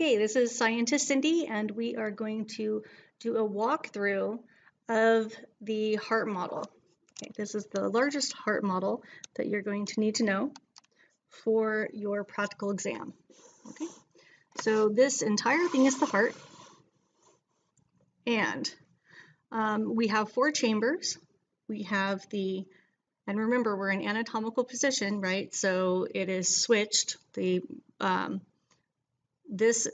Okay, this is Scientist Cindy, and we are going to do a walkthrough of the heart model. Okay, this is the largest heart model that you're going to need to know for your practical exam. Okay, so this entire thing is the heart, and we have 4 chambers. We have and remember we're in anatomical position, right? So it is switched. This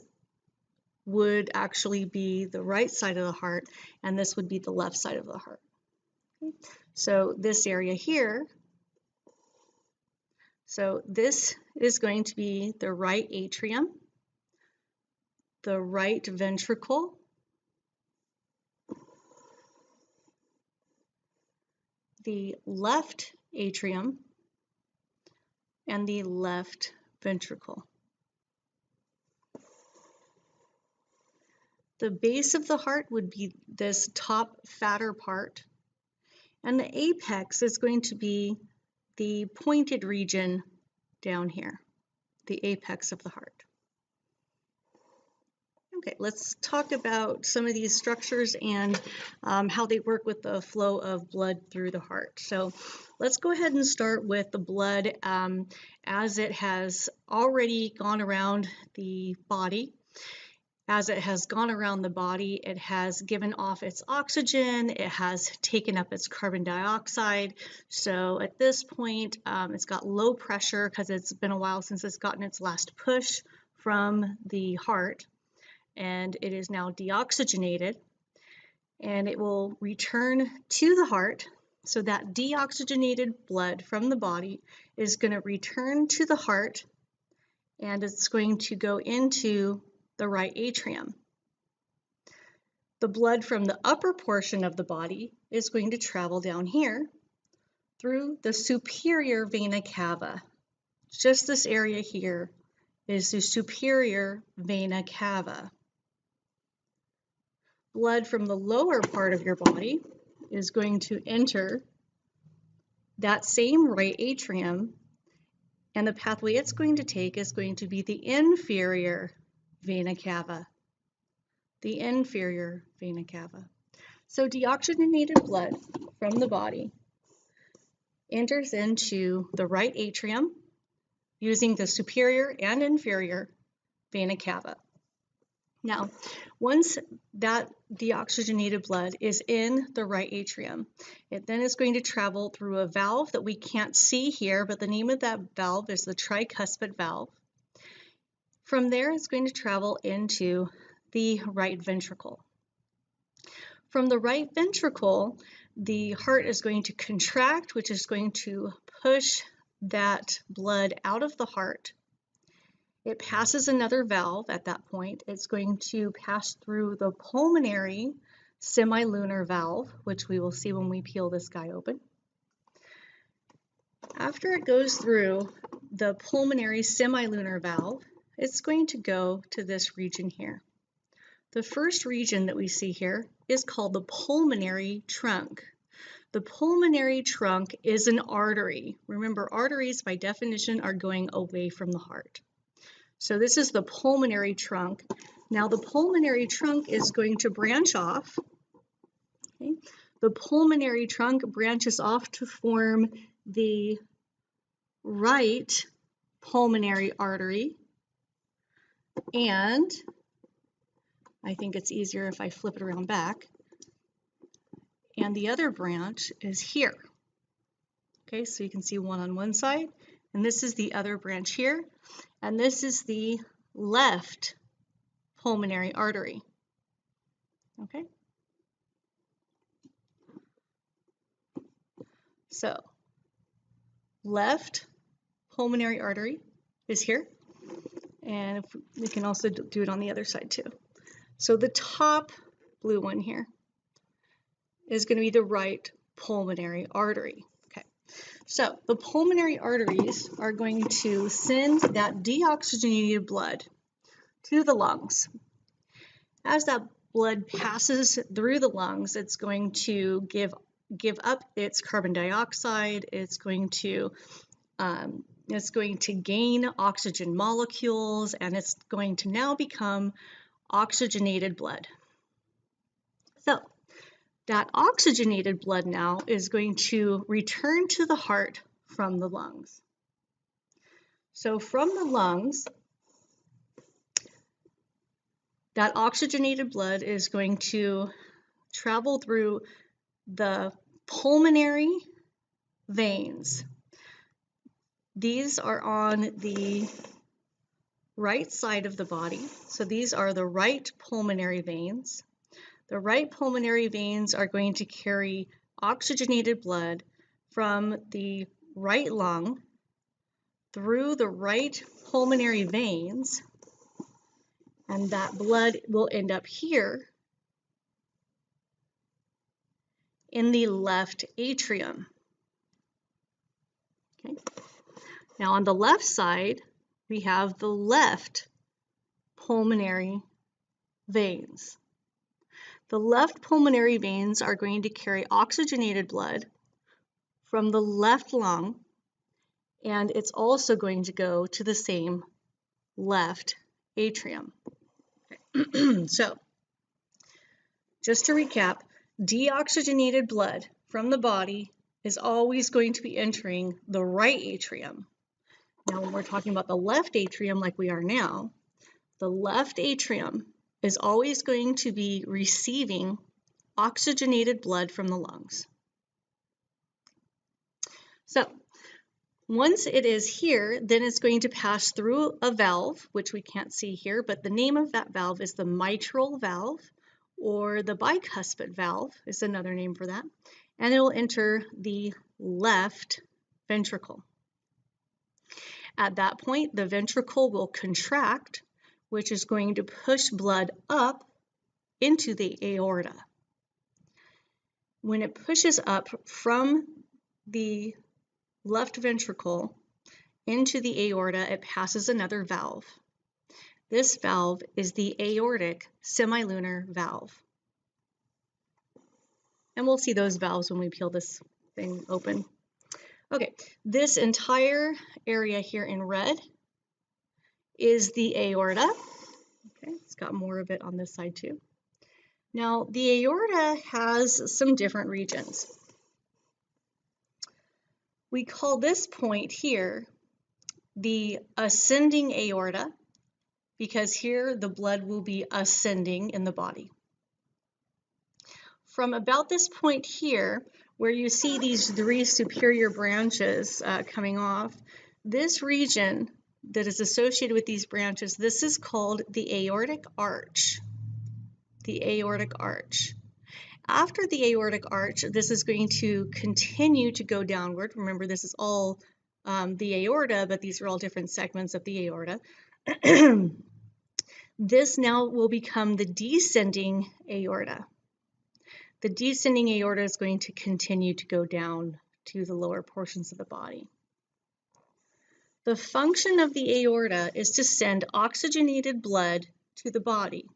would actually be the right side of the heart, and this would be the left side of the heart. Okay. So this area here, so this is going to be the right atrium, the right ventricle, the left atrium, and the left ventricle. The base of the heart would be this top fatter part, and the apex is going to be the pointed region down here, the apex of the heart. Okay, let's talk about some of these structures and how they work with the flow of blood through the heart. So let's go ahead and start with the blood as it has already gone around the body. As it has gone around the body, it has given off its oxygen, it has taken up its carbon dioxide. So at this point, it's got low pressure because it's been a while since it's gotten its last push from the heart, and it is now deoxygenated, and it will return to the heart. So that deoxygenated blood from the body is going to return to the heart, and it's going to go into the right atrium. The blood from the upper portion of the body is going to travel down here through the superior vena cava. Just this area here is the superior vena cava. Blood from the lower part of your body is going to enter that same right atrium, and the pathway it's going to take is going to be the inferior vena cava. The inferior vena cava. So deoxygenated blood from the body enters into the right atrium using the superior and inferior vena cava. Now, once that deoxygenated blood is in the right atrium, it then is going to travel through a valve that we can't see here, but the name of that valve is the tricuspid valve. From there, it's going to travel into the right ventricle. From the right ventricle, the heart is going to contract, which is going to push that blood out of the heart. It passes another valve at that point. It's going to pass through the pulmonary semilunar valve, which we will see when we peel this guy open. After it goes through the pulmonary semilunar valve, it's going to go to this region here. The first region that we see here is called the pulmonary trunk. The pulmonary trunk is an artery. Remember, arteries by definition are going away from the heart. So this is the pulmonary trunk. Now the pulmonary trunk is going to branch off. Okay? The pulmonary trunk branches off to form the right pulmonary artery, and I think it's easier if I flip it around back. And the other branch is here. Okay, so you can see one on one side, and this is the other branch here, and this is the left pulmonary artery. Okay. So, left pulmonary artery is here, and we can also do it on the other side too. So the top blue one here is going to be the right pulmonary artery. Okay, so the pulmonary arteries are going to send that deoxygenated blood to the lungs. As that blood passes through the lungs, it's going to give up its carbon dioxide. It's going to It's going to gain oxygen molecules, and it's going to now become oxygenated blood. So that oxygenated blood now is going to return to the heart from the lungs. So from the lungs, that oxygenated blood is going to travel through the pulmonary veins. These are on the right side of the body. So these are the right pulmonary veins. The right pulmonary veins are going to carry oxygenated blood from the right lung through the right pulmonary veins, and that blood will end up here in the left atrium. Okay. Now on the left side, we have the left pulmonary veins. The left pulmonary veins are going to carry oxygenated blood from the left lung, and it's also going to go to the same left atrium. Okay. So, just to recap, deoxygenated blood from the body is always going to be entering the right atrium. Now, when we're talking about the left atrium like we are now, the left atrium is always going to be receiving oxygenated blood from the lungs. So once it is here, then it's going to pass through a valve, which we can't see here, but the name of that valve is the mitral valve, or the bicuspid valve is another name for that, and it will enter the left ventricle. At that point, the ventricle will contract, which is going to push blood up into the aorta. When it pushes up from the left ventricle into the aorta, it passes another valve. This valve is the aortic semilunar valve. And we'll see those valves when we peel this thing open. Okay, this entire area here in red is the aorta. Okay, it's got more of it on this side too. Now, the aorta has some different regions. We call this point here the ascending aorta, because here the blood will be ascending in the body. From about this point here, where you see these three superior branches coming off, this region that is associated with these branches, this is called the aortic arch. The aortic arch. After the aortic arch, this is going to continue to go downward. Remember, this is all the aorta, but these are all different segments of the aorta. This now will become the descending aorta. The descending aorta is going to continue to go down to the lower portions of the body. The function of the aorta is to send oxygenated blood to the body.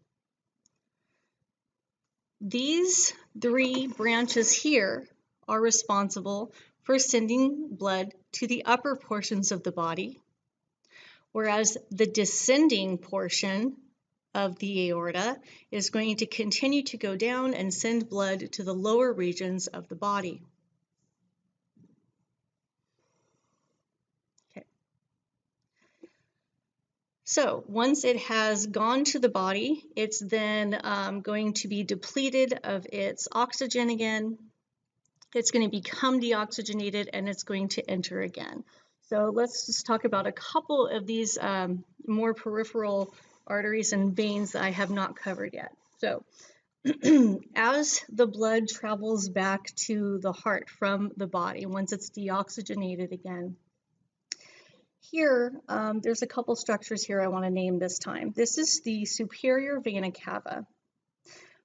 These three branches here are responsible for sending blood to the upper portions of the body, whereas the descending portion of the aorta is going to continue to go down and send blood to the lower regions of the body. Okay. So once it has gone to the body, it's then going to be depleted of its oxygen again. It's going to become deoxygenated, and it's going to enter again. So let's just talk about a couple of these more peripheral arteries and veins that I have not covered yet. So as the blood travels back to the heart from the body, once it's deoxygenated again, here there's a couple structures here I want to name this time. This is the superior vena cava.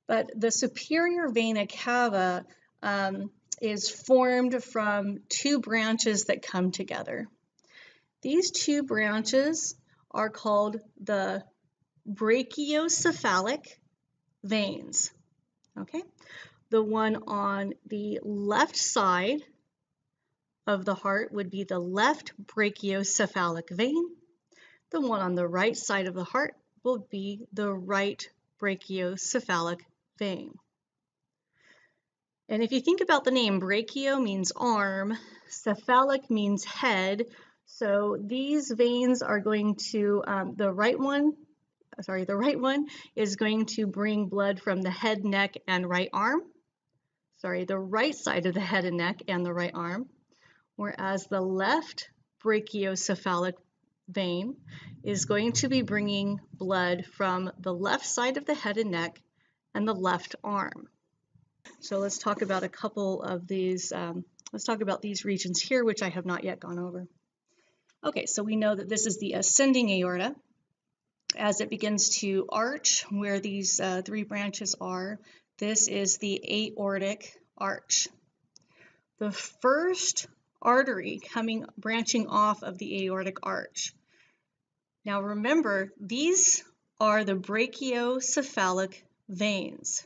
But the superior vena cava is formed from two branches that come together. These two branches are called the brachiocephalic veins. Okay, the one on the left side of the heart would be the left brachiocephalic vein. The one on the right side of the heart will be the right brachiocephalic vein. And if you think about the name, brachio means arm, cephalic means head. So these veins are going to, the right one is going to bring blood from the head, neck, and right arm. The right side of the head and neck and the right arm. Whereas the left brachiocephalic vein is going to be bringing blood from the left side of the head and neck and the left arm. So let's talk about a couple of these, let's talk about these regions here, which I have not yet gone over. Okay, so we know that this is the ascending aorta. As it begins to arch where these three branches are, this is the aortic arch. The first artery branching off of the aortic arch. Now remember, these are the brachiocephalic veins.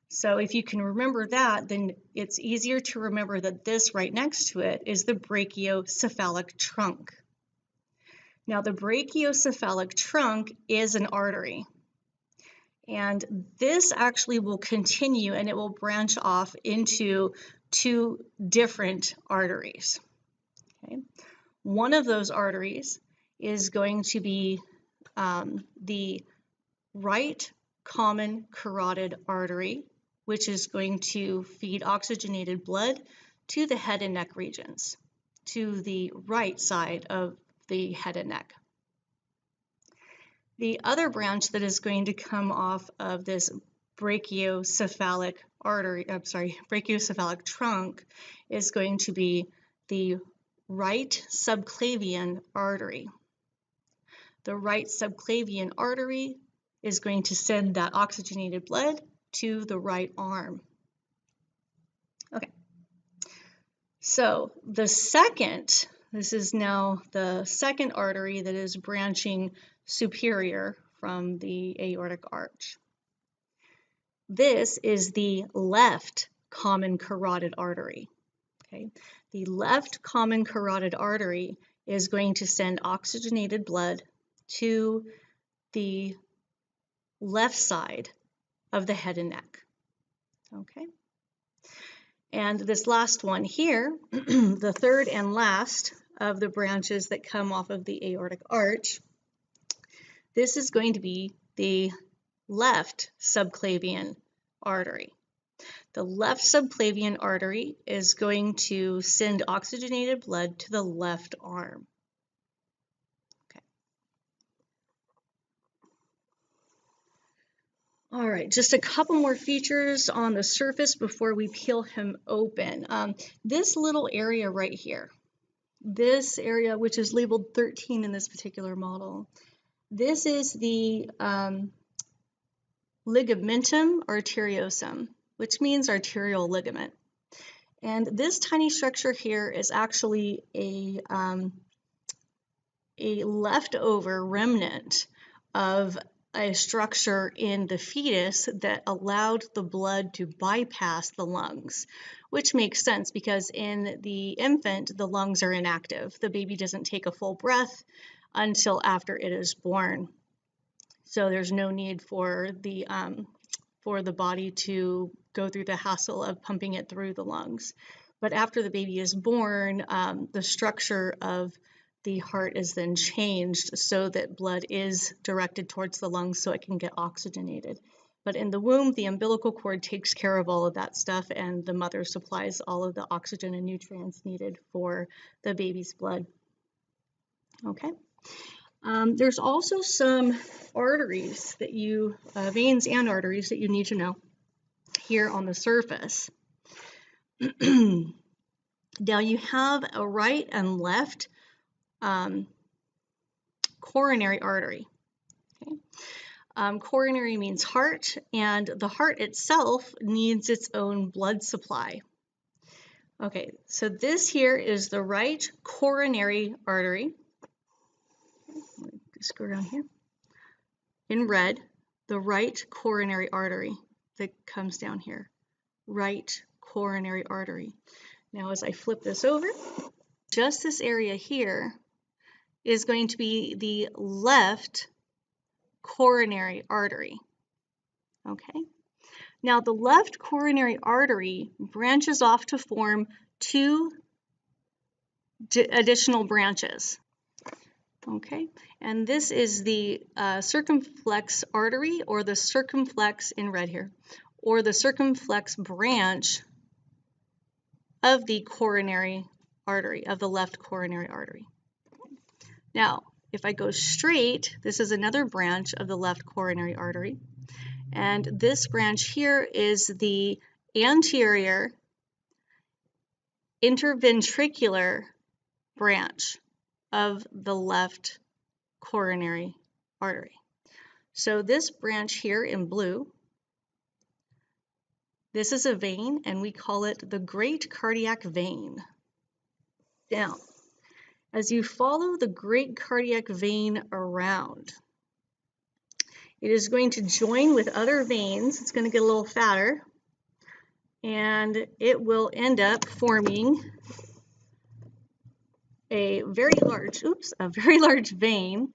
So if you can remember that, then it's easier to remember that this right next to it is the brachiocephalic trunk. Now the brachiocephalic trunk is an artery. And this actually will continue and it will branch off into two different arteries. Okay. One of those arteries is going to be the right common carotid artery, which is going to feed oxygenated blood to the head and neck regions, to the right side of the head and neck. The other branch that is going to come off of this brachiocephalic trunk is going to be the right subclavian artery. The right subclavian artery is going to send that oxygenated blood to the right arm. Okay, so this is now the second artery that is branching superior from the aortic arch. This is the left common carotid artery. Okay, the left common carotid artery is going to send oxygenated blood to the left side of the head and neck. Okay, and this last one here, the third and last of the branches that come off of the aortic arch, this is going to be the left subclavian artery. The left subclavian artery is going to send oxygenated blood to the left arm. Okay. All right, just a couple more features on the surface before we peel him open. This little area right here, this area which is labeled 13 in this particular model, this is the ligamentum arteriosum, which means arterial ligament. And this tiny structure here is actually a leftover remnant of a structure in the fetus that allowed the blood to bypass the lungs, which makes sense because in the infant, the lungs are inactive. The baby doesn't take a full breath until after it is born. So there's no need for the body to go through the hassle of pumping it through the lungs. But after the baby is born, the structure of the heart is then changed so that blood is directed towards the lungs so it can get oxygenated. But in the womb, the umbilical cord takes care of all of that stuff and the mother supplies all of the oxygen and nutrients needed for the baby's blood. Okay. There's also some arteries that veins and arteries that you need to know here on the surface. Now you have a right and left coronary artery. Okay. Coronary means heart, and the heart itself needs its own blood supply. Okay, so this here is the right coronary artery. Just go down here. In red, the right coronary artery that comes down here. Right coronary artery. Now as I flip this over, just this area here is going to be the left coronary artery. Okay. Now the left coronary artery branches off to form two additional branches. Okay, and this is the circumflex artery, or the circumflex in red here, or the circumflex branch of the coronary artery, of the left coronary artery. Now, if I go straight, this is another branch of the left coronary artery, and this branch here is the anterior interventricular branch of the left coronary artery. So this branch here in blue, this is a vein, and we call it the great cardiac vein. Now, as you follow the great cardiac vein around, it is going to join with other veins. It's going to get a little fatter, and it will end up forming a very large vein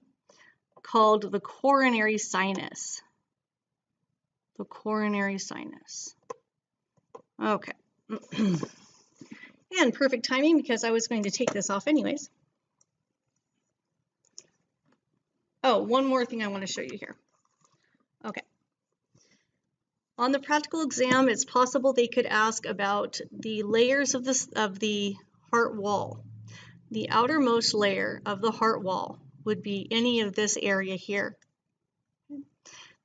called the coronary sinus. The coronary sinus. Okay. And perfect timing, because I was going to take this off anyways. Oh, one more thing I want to show you here. Okay. On the practical exam, it's possible they could ask about the layers of the heart wall. The outermost layer of the heart wall would be any of this area here.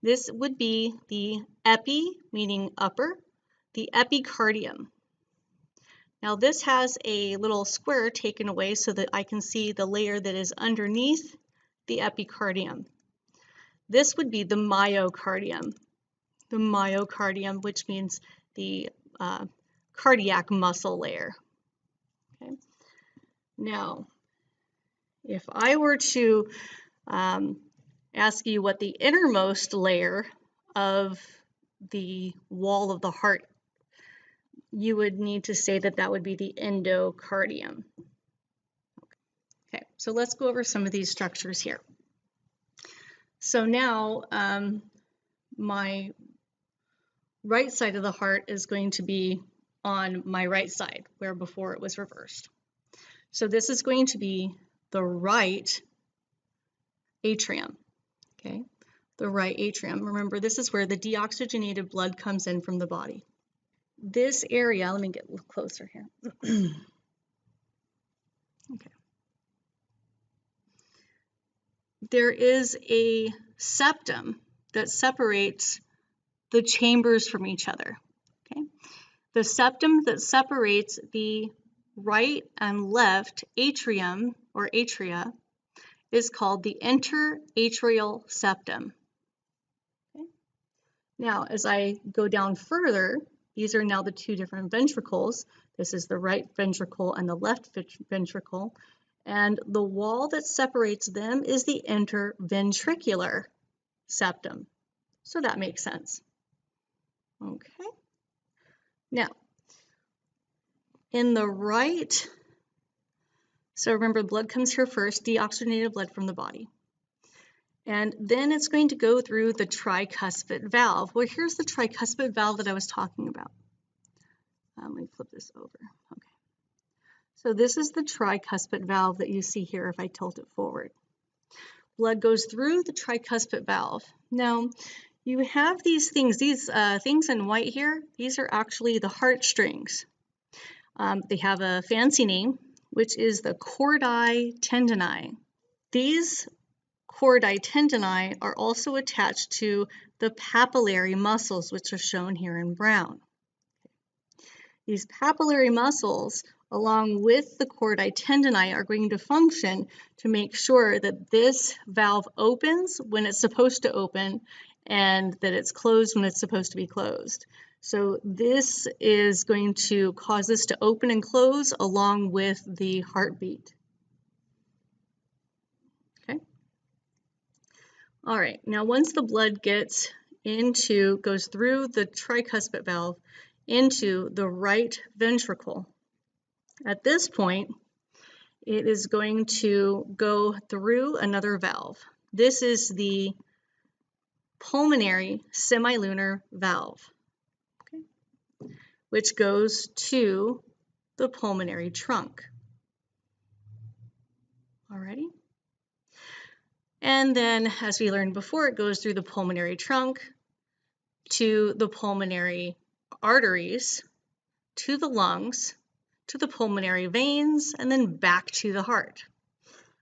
This would be the epi, meaning upper, the epicardium. Now this has a little square taken away so that I can see the layer that is underneath the epicardium. This would be the myocardium. The myocardium, which means the cardiac muscle layer. Okay. Now, if I were to ask you what the innermost layer of the wall of the heart, you would need to say that that would be the endocardium. Okay, so let's go over some of these structures here. So now my right side of the heart is going to be on my right side, where before it was reversed. So this is going to be the right atrium. Okay, the right atrium. Remember, this is where the deoxygenated blood comes in from the body. This area, let me get a little closer here. Okay. There is a septum that separates the chambers from each other. Okay. The septum that separates the right and left atrium or atria is called the interatrial septum. Okay. Now, as I go down further, these are now the two different ventricles. This is the right ventricle and the left ventricle. And the wall that separates them is the interventricular septum. So that makes sense. Okay. Now, in the right, so remember, blood comes here first, deoxygenated blood from the body. And then it's going to go through the tricuspid valve. Well, here's the tricuspid valve that I was talking about. Let me flip this over. Okay. So this is the tricuspid valve that you see here if I tilt it forward. Blood goes through the tricuspid valve. Now, you have these things in white here. These are actually the heartstrings. They have a fancy name, which is the chordae tendineae. These chordae tendineae are also attached to the papillary muscles, which are shown here in brown. These papillary muscles, along with the chordae tendineae, are going to function to make sure that this valve opens when it's supposed to open and that it's closed when it's supposed to be closed. So this is going to cause this to open and close along with the heartbeat. Okay. All right, now once the blood goes through the tricuspid valve into the right ventricle, At this point, it is going to go through another valve. This is the pulmonary semilunar valve, okay, which goes to the pulmonary trunk. Alrighty. And then, as we learned before, it goes through the pulmonary trunk to the pulmonary arteries, to the lungs, to the pulmonary veins, and then back to the heart.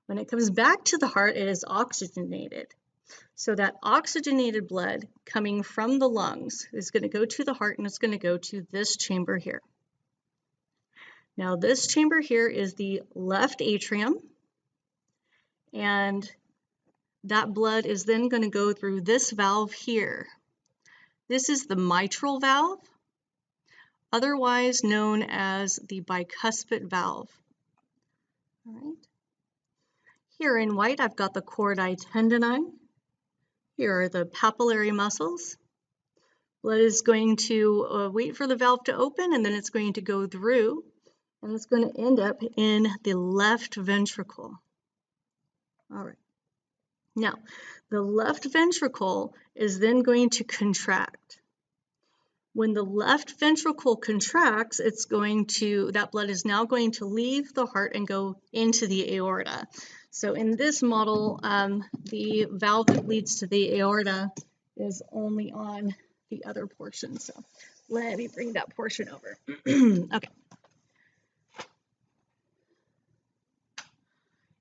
When it comes back to the heart, it is oxygenated. So that oxygenated blood coming from the lungs is going to go to the heart, and it's going to go to this chamber here. Now this chamber here is the left atrium, and that blood is then going to go through this valve here. This is the mitral valve, otherwise known as the bicuspid valve. All right. Here in white, I've got the chordae tendineae. Here are the papillary muscles. Blood is going to wait for the valve to open, and then it's going to go through, and it's going to end up in the left ventricle. All right. Now, the left ventricle is then going to contract. When the left ventricle contracts, that blood is now going to leave the heart and go into the aorta. So in this model, the valve that leads to the aorta is only on the other portion. So let me bring that portion over. Okay.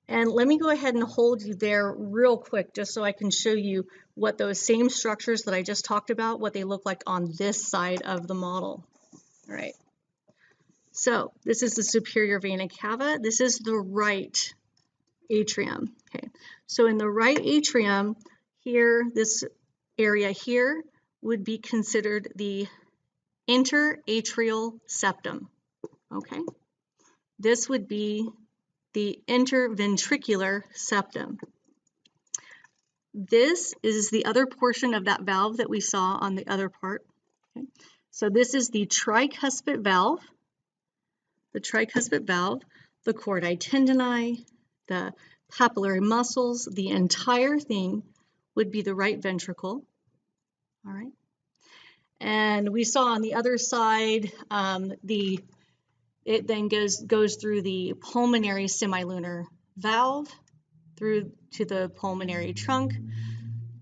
And let me go ahead and hold you there real quick just so I can show you what those same structures that I just talked about, what they look like on this side of the model. All right. So this is the superior vena cava. This is the right atrium. Okay. So in the right atrium here, this area here would be considered the interatrial septum. Okay. This would be the interventricular septum. This is the other portion of that valve that we saw on the other part. Okay. So this is the tricuspid valve. The tricuspid valve, the chordae tendineae, the papillary muscles, the entire thing would be the right ventricle. All right. And we saw on the other side, it then goes through the pulmonary semilunar valve, through to the pulmonary trunk,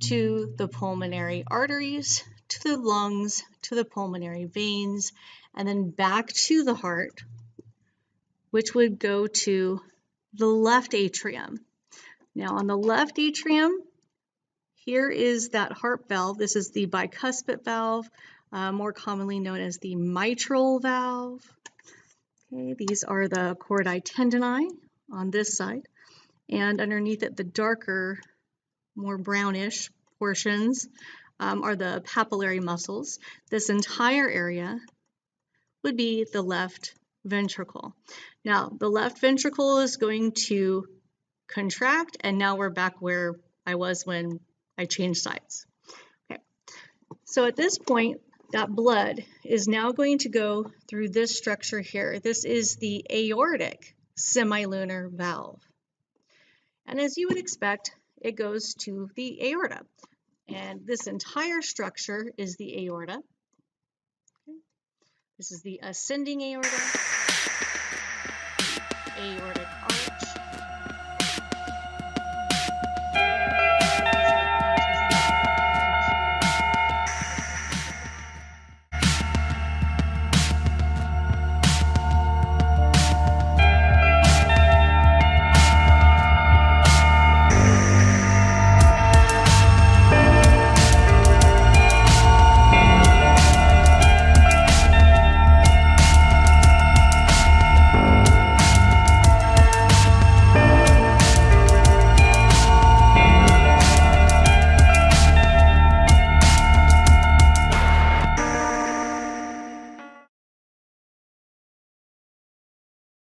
to the pulmonary arteries, to the lungs, to the pulmonary veins, and then back to the heart, which would go to the left atrium. Now on the left atrium, here is that heart valve. This is the bicuspid valve, more commonly known as the mitral valve. Okay, these are the chordae tendineae on this side, and underneath it, the darker, more brownish portions are the papillary muscles. This entire area would be the left ventricle. Now, the left ventricle is going to contract, and now we're back where I was when I changed sides. Okay, so at this point, that blood is now going to go through this structure here. This is the aortic semilunar valve. And as you would expect, it goes to the aorta. And this entire structure is the aorta. Okay. This is the ascending aorta, aortic